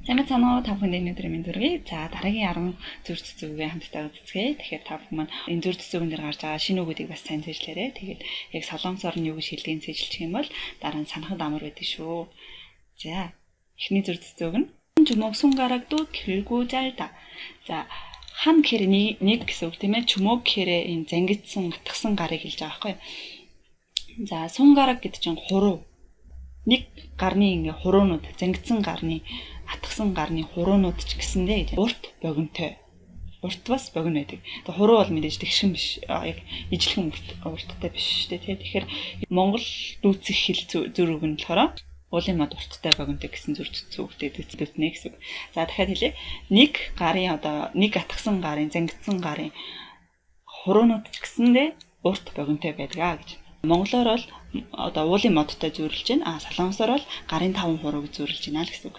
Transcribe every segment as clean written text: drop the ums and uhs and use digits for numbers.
Сайн байна уу та бүхэнд өнөөдөр минь дүргий. За дараагийн 10 зүр цэцүүгээ хамтдаа үзцгээе. Тэгэхээр та бүхэн маань энэ зүр цэцүүгэн дээр гарч байгаа шинэ үгүүдийг бас сайн зэжлээрэй. Тэгээд яг солонгосоор нь юу гэж хэлдгийг зэжлэх юм бол дараа нь санахад амар байдаг шүү. За эхний зүр цэцүүг нь 주먹 손가락도 길고 짧다. За 한 гэхээр нэг гэсэн үг тийм ээ. 주먹 гэхээр энэ зангидсан матгсан гарыг хэлж байгаа байхгүй юу. За 손가락 гэдэг чинь хуруу. Нэг гарны ингээ хуруунууд зангидсан гарны атгсан гарны хуруунууд ч гэсэндээ урт богинтой. Урт бас богино байдаг. Тэгээ хуруу бол мэдээж тэгшин биш. Яг ижлэхэн урттай биш шүү дээ. Тэгэхээр Монгол дүүцэх хэл зүрэг нь болохоор уулын мод урттай богинтой гэсэн зүрхтэй дүүцнэ гэсэн үг. За дахиад хэлье. Нэг гарын одоо нэг атгсан гарын зангидсан гарын хуруунууд ч гэсэндээ урт богинтой байдаг гэж. Монголоор бол одоо уулын модтой зүйрлж байна. Солонгосоор бол гарын 5 хурууг зүйрлж байна л гэсэн үг.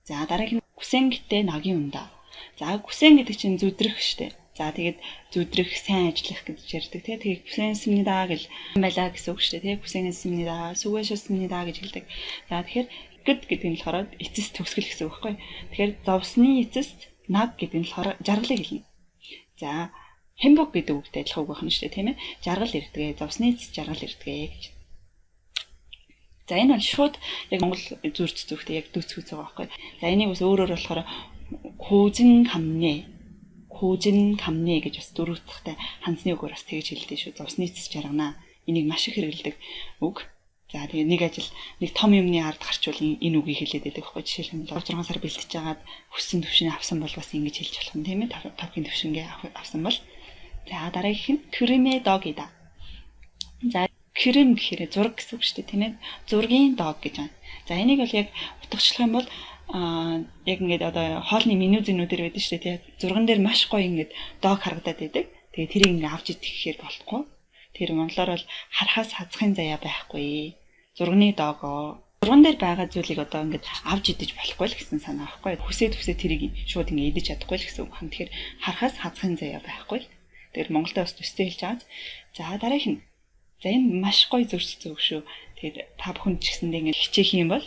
За дараагийн хүсэнгтэй нагийн ундаа. За хүсэн гэдэг чинь зүдрэх штэ. За тэгээд зүдрэх, сайн ажиллах гэж ярьдаг. Тэгээд хүсэнсэмнидаа гэл байлаа гэсэн үг штэ. Тэгээд хүсэнсэмнидаа, сүгэшэсэмнидаа гэж хэлдэг. За тэгэхээр гэд гэдэг нь болохоор эцэс төгсгөл гэсэн үг байхгүй. Тэгэхээр зовсны эцэст наг гэдэг нь болохоор жаргалыг хэлнэ. За хэмбог гэдэг үгтэй адилхан үг байна штэ тийм ээ. Жаргал ирдэг. Зовсны эцэст жаргал ирдэг гэж. За энэ бол шууд яг Монгол зүр цэцүүхтэй яг дүүцгүүц байгаа байхгүй. За энийг бас өөрөөр болохоор хүүжин камнэ гэж бас дөрөвдөхтэй хансны үгээр бас тэгж хэлдэг шүү. Зовсны эцэс жаргана. Энийг маш их хэрэглэдэг үг. За тэгээ нэг ажил нэг том юмны ард гарчвал энэ үгийг хэлээд байдаг байхгүй. Жишээлбэл 6 сар бэлтэж жагаад хүссэн төвшний авсан бол бас ингэж хэлж болох юм тийм ээ. Тавхын төвшингээ авсан бол. За дараагийнх нь крэмэ догида. За крем гэхээр зураг гэсэн үг шүү дээ тийм ээ. Зургийн дог гэж байна. За энийг бол яг утгачлах юм бол яг ингээд одоо хоолны меню зэнүүдэр байдаг шүү дээ тийм. Зурган дээр маш гоё ингээд дог харагдаад байдаг. Тэгээ тэрийг ингээд авч идэх гэхээр болохгүй. Тэр монголоор бол харахаас хазахын заяа байхгүй. Зурганы догоо. Зурган дээр байгаа зүйлийг одоо ингээд авч идэж болохгүй л гэсэн санаа байхгүй. Хүсээ тэрийг шууд ингээд идэж чадахгүй л гэсэн үг байна. Тэгэхээр харахаас хазахын заяа байхгүй. Тэгэхээр монголдо бас төстэй хэлж байгаа. За дараагийнх нь за энэ маш гоё зүрх зүг шүү. Тэгээд та бүхэн ч гэсэндээ ингэ хичээх юм бол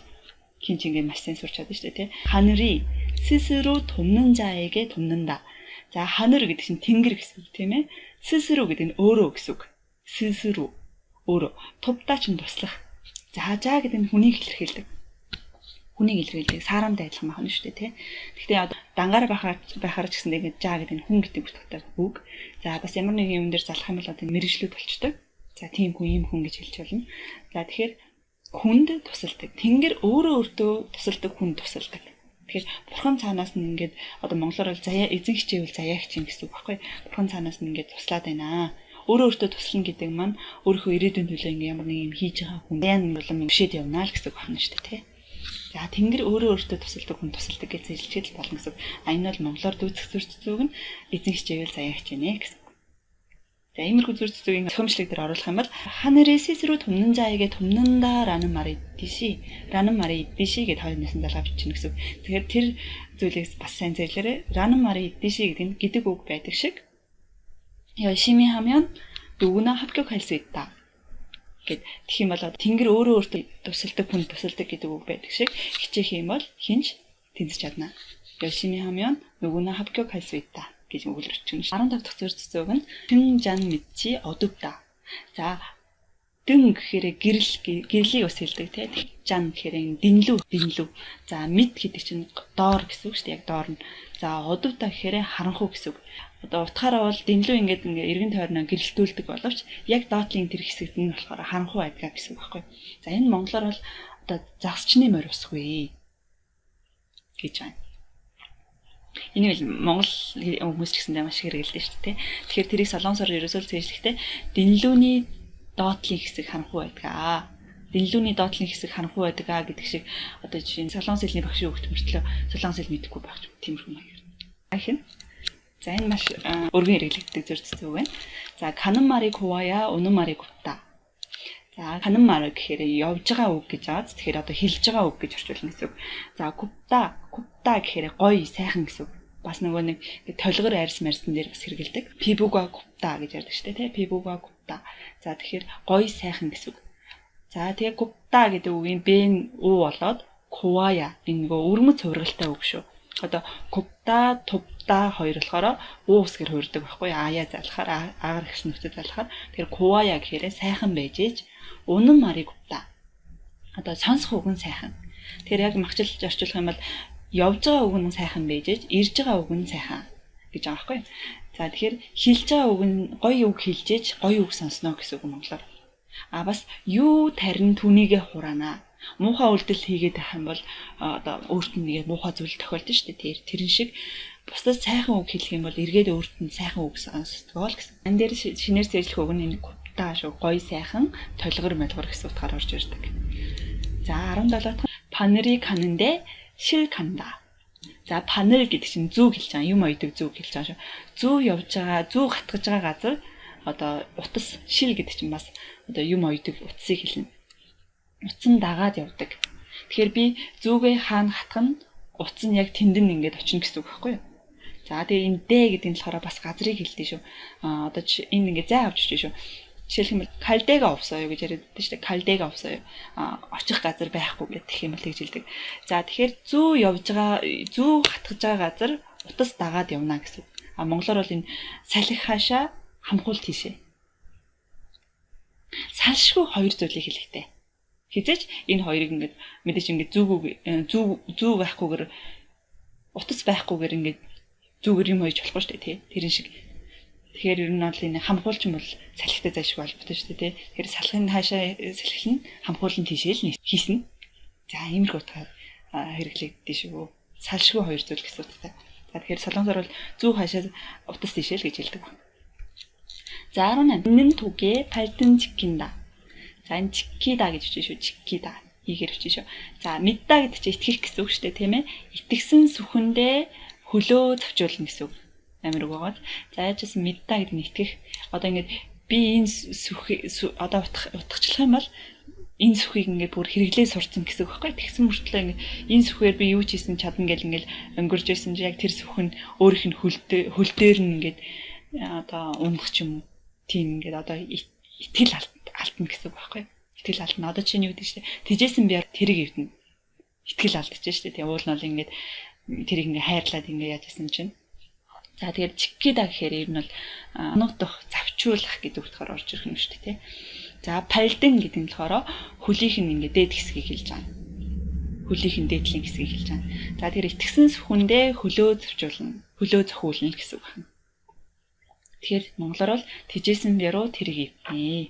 хин ч ингэ маш сайн сурч чадна шүү дээ, тий. 하늘이 스스로 돕는 자에게 돕는다. За 하늘 гэдэг чинь тэнгэр гэсэн үг тийм ээ. 스스로 гэдэг нь өөрөө гэсэн үг. 스스로 өөрөө. 돕다 чинь туслах. За гэдэг нь хүнийг илэрхийлдэг. Хүнийг илэрхийлдэг. Саарамтай адилхан байна шүү дээ, тий. Гэхдээ одоо дангаар байхаар ч гэсэндээ ингэ жаа гэдэг нь хүн гэдэг бүтгтэй үг. За бас ямар нэгэн юм дээр залах юм бол одоо мэрэгжлүүд болчдөг. За тийм хүн юм хүн гэж хэлж болно. За тэгэхээр хүнд тусалдаг. Тэнгэр өөртөө тусалдаг, хүнд тусалдаг. Тэгэхээр бурхан цаанаас нь ингээд одоо монголоор бол заяа эзэн хичээвэл заяагч юм гэсэн үг байхгүй. Бурхан цаанаас нь ингээд туслаад байна. Өөртөө туслана гэдэг маань өөрийнхөө ирээдүйн төлөө ингээд ямар нэг юм хийж байгаа хүн яан болон бишэд явна л гэсэн үг байна шүү дээ, тий. За тэнгэр өөртөө тусалдаг, хүн тусалдаг гэж зэжлэхэд болно гэсэн. Энэ бол монголоор дүүцэх зөрчилдөг нь эзэн хичээвэл заяагч байна гэсэн. За иймэрхүү зүрх зүгийн тохиомжлог дээр оруулах юм бол 하늘이 스스로 돕는 자에게 돕는다라는 말이 있듯이 гэдээ хоёрнаас нь залгаа бичнэ гэсэн. Тэгэхээр тэр зүйлээс бас сайн зэрлээрэй. 라는 말이 있듯이 гэдэг үг байдаг шиг 열심히 하면 누구나 합격할 수 있다. гэд тэгэх юм бол тэнгэр өөртөө тусалдаг, хүн тусалдаг гэдэг үг байдаг шиг хичээх юм бол хинж тэнцэж чадна. 열심히 하면 누구나 합격할 수 있다. гэж өгүүлж чинь 15 дахь зүрх зүг нь 등잔 밑이 어둡다. За 등 гэхээр гэрлийг бас хэлдэг тийм. Жан гэхээр дэнлүү. За мэд гэдэг чинь доор гэсэн үг шүү дээ. Яг доор нь. За 어둡다 гэхээр харанхуй гэсэн үг. Одоо утгаараа бол дэнлүү ингээд эргэн тойрноо гэрэлтүүлдэг боловч яг доотлын тэр хэсэгт нь болохоор харанхуй байдаг гэсэн үг байхгүй. За энэ монголоор бол одоо загсчны морь усгүй гэж байна. Энэ бол монгол хүмүүс ч гэсэндээ маш хэрэгэлдэг шүү дээ. Тэгэхээр тэрийг солонгосоор ерөөсөө зэжлэхдээ дэнлүүний доотлын хэсэг харанхуй байдаг. Дэнлүүний доотлын хэсэг харанхуй байдаг гэдэг шиг одоо жишээ нь солонгос хэлний багш өгт мөртлөө солонгос хэл мэдэхгүй багч тиймэрхүү маягаар. Ахин. За энэ маш өргөн хэрэглэгддэг зүрх зүг байна. За 가는 말이 고와야 오는 말이 곱다. За 가는 말 гэхээр явж байгаа үг гэж байгаа. Тэгэхээр одоо хэлж байгаа үг гэж орчуулна гэсэн үг. За 곱다 гэхээр гоё, сайхан гэсэн үг. Бас нөгөө нэг толгор арьс марьсан дээр бас хэрэгэлдэг. 피부가 곱다 гэж ярьдаг шүү дээ, тий. 피부가 곱다. За тэгэхээр гоё, сайхан гэсэн үг. За тэгээ 곱다 гэдэг үгийн бэн уу болоод кувая нэг өрмөц хувиргалтай үг шүү. Одоо купта, тупта хоёр болохоор уу ус гэр хувирдаг байхгүй. Аяа залхахаар агаар гэсэн нөхцөл залхахаар тэр кувая гэхээр сайхан байж ээж үнэн мари купта. Одоо сонсох үг нь сайхан. Тэр яг магчилж орчуулах юм бол явж байгаа үг нь сайхан байж ээж ирж байгаа үг нь сайхан гэж байгаа байхгүй. За тэгэхээр хэлж байгаа үг нь гоё үг хэлж ээж гоё үг сонсноо гэсэн үг монголоор. Бас юу тарин түүнийгээ хураана. Муухай үйлдэл хийгээд байх юм бол одоо өөрт нь нэг муухай зүйл тохиолдсон шүү дээ. Тэрэн шиг бусдад сайхан үг хэлэх юм бол эргээд өөрт нь сайхан үг сонсдгоо л гэсэн. Ан дээр шинээр зэжлэх үг нь энэ купта шүү. Гоё сайхан, толгор молгор гэсэн утгаар орж ирдэг. За 17 дахь панери канандэ шил канда. За панер гэдэг чинь зүү хэлж байгаа юм ойдог зүү хэлж байгаа шүү. Зүү явж байгаа, зүү гатгаж байгаа газар одоо утас шил гэдэг чинь бас одоо юм ойдог утсыг хэлнэ. Утсан дагаад явдаг. Тэгэхээр би зүүгээ хаана хатгах нь утас нь яг тэнд нь ингээд очино гэсэн үг байхгүй юу? За тэгээ энэ дэ гэдэг нь болохоор бас газрыг хэлдэг шүү. Одоо энэ ингээд зай авч ирж шүү. Жишээлх юм бол калдэга овсоо юу гэж яриад байдаг шүү дээ. Калдэга овсоо юу. Очих газар байхгүй гэх юм бол тэгж хэлдэг. За тэгэхээр зүү явж байгаа, зүү хатгаж байгаа газар утас дагаад явна гэсэн. Монголоор бол энэ салхи хаашаа хамхуулт хийшээ. Салшгүй хоёр зүйлийг хэлэхтэй. Хизээч энэ хоёрыг ингээд мэдээж ингээд зүү байхгүйгээр утас байхгүйгээр ингээд зүүгээр юм хийж болохгүй шүү дээ тий. Тэрэн шиг. Тэгэхээр ер нь бол энэ хамхуулч юм бол салхитай зайшгүй холбоотой шүү дээ тий. Тэгэхээр салхын хаашаа салхилна хамхуулан тийшээл хийснэ. За иймэрхүү утгаар хэрэглэгдэж шүү. Салшгүй хоёр зүйл гэсэн утгатай. За тэгэхээр солонгосоор бол зүү хаашаа утас тийшээл гэж хэлдэг байна. За 18 нэн түгэ пальтэн чиккинда. За энэ чиккида гэж бичсэн шүү. Чиккида хийгээр бичсэн шүү. За мэдда гэдэг чинь итгэх гэсэн үг шүү дээ тийм ээ. Итгэсэн сүхэндээ хөлөө завчуулна гэсэн үг. Амир үг байгаад. За яажс мэдда гэдэг нь итгэх. Одоо ингээд би энэ одоо утгачлах юм бол энэ сүхийг ингээд бүр хэрэглээ сурцсан гэсэн үг байхгүй. Тэгсэн мөртлөө ингээд энэ сүхээр би юу ч хийсэн чадна гэл ингээд өнгөрж байсан чи яг тэр сүх нь өөрийнх нь хөл дээр нь ингээд одоо унах ч юм уу. Тийм ингээд одоо итгэл алдна гэсэн үг байхгүй. Итгэл алдна. Одоо чинь юу гэдэг чинь тэжээсэн би тэрийг эвдэнэ. Итгэл алдчихж шүү дээ. Тийм уул нь бол ингээд тэрийг ингээд хайрлаад ингээд яажсэн чинь. За тэгээд чиккида гэхээр ер нь бол нутах завчуулах гэдэг утгаар орж ирэх юм шүү дээ. За пальден гэдэг нь болохоор хөлийнх нь ингээд дээд хэсгийг хэлж байгаа. Хөлийнх нь дээдлийн хэсгийг хэлж байгаа. За тэгэхээр итгэсэн сүхэндээ хөлөө завчуулна. Хөлөө зохиулна гэсэн үг байна. Тэгэхээр монголоор бол тэжээсэн бяруу тэрийг ивнэ.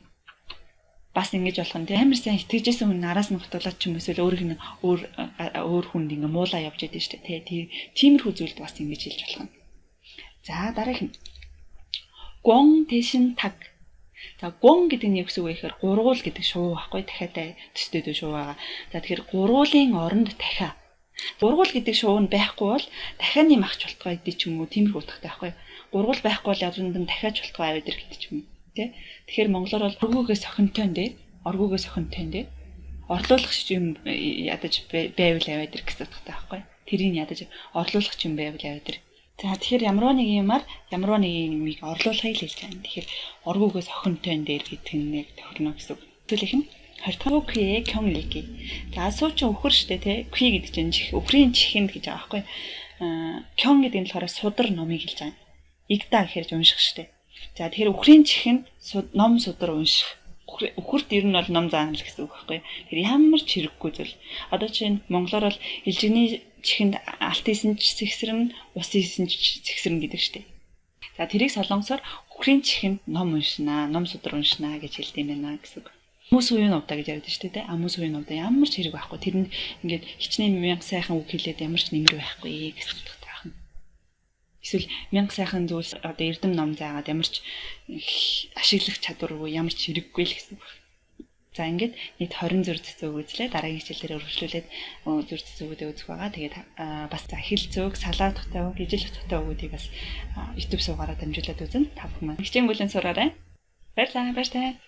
Бас ингэж болох нь амар сайн итгэжсэн хүн араас нь готуулаад ч юм эсвэл өөрийнх нь өөр хүнд ингээ муулаа явж идэв шүү дээ. Тиймэрхүү зүйлд бас ингэж хэлж болох нь. За дараагийнх нь гон тэшин таг. За гон гэдэг нь юу гэсэн үг вэ гэхээр гургуул гэдэг шуу байхгүй дахиатай төстэй дүү шуу байгаа. За тэгэхээр гургуулын оронд дахиа. Гургуул гэдэг шуу нь байхгүй бол дахианы махч болтгоо гэдэг ч юм уу тиймэрхүү утгатай байхгүй. Гургуул байхгүй бол ядуунд нь дахиач болтгоо аваад ир гэдэг ч юм уу. Тэгэхээр монголоор бол оргуугээ сохинтой дээ. Оргуугээ сохинтой дээ. Орлуулах юм ядаж байвал аваад ир гэсэн утгатай байхгүй. Тэрийг ядаж орлуулах юм байвал аваад ир. За тэгэхээр ямар нэг юмар ямар нэг юмыг орлуулахыг л хэлж байгаа. Тэгэхээр оргуугээ сохинтой дээр гэдэг нь яг тохирно гэсэн үг. Төлөх нь 20 кье кёнлики. За суучин өхөр штэ тий. Кье гэдэг чинь өхрийн чихэнд гэж байгаа байхгүй. Кён гэдэг нь болохоор судар номыг хэлж байгаа. Игда гэхэрж унших штэ. За тэгэхээр өхрийн чихэнд ном судар унших. Өхөрт ер нь бол ном заана л гэсэн үг байхгүй. Тэр ямар ч хэрэггүй зүйл. Одоо чинь монголоор бол илжигний чихэнд алт хийсэн ч зэгсэрнэ, ус хийсэн ч зэгсэрнэ гэдэг штэ. За тэрийг солонгосоор өхрийн чихэнд ном уншина, ном судар уншина гэж хэлдэг юм байна гэсэн үг. Хүмүүс үеийн увдаа гэж яриад штэ тэ. Хүмүүс үеийн увдаа ямар ч хэрэг байхгүй. Тэрэнд ингээд хичнээн мянга сайхан үг хэлээд ямар ч нэмэр байхгүй гэсэн үг таах. Эсвэл мянга сайхан зүйлс одоо эрдэм ном заагаад ямар ч ашиглах чадваргүй ямар ч хэрэггүй л гэсэн үг. За ингээд нийт 20 зүрх цэцэг үзлээ. Дараагийн хичээлээр өргөжлүүлээд зүрх цэцгүүдээ үзэх байгаа. Тэгээд бас хил цөг, салаа тухтай үг, ижил тухтай үгүүдийг бас YouTube суугаараа дамжуулаад үзэн. Та бүхэн маань хичээн бүлээн сураарай. Баярлалаа.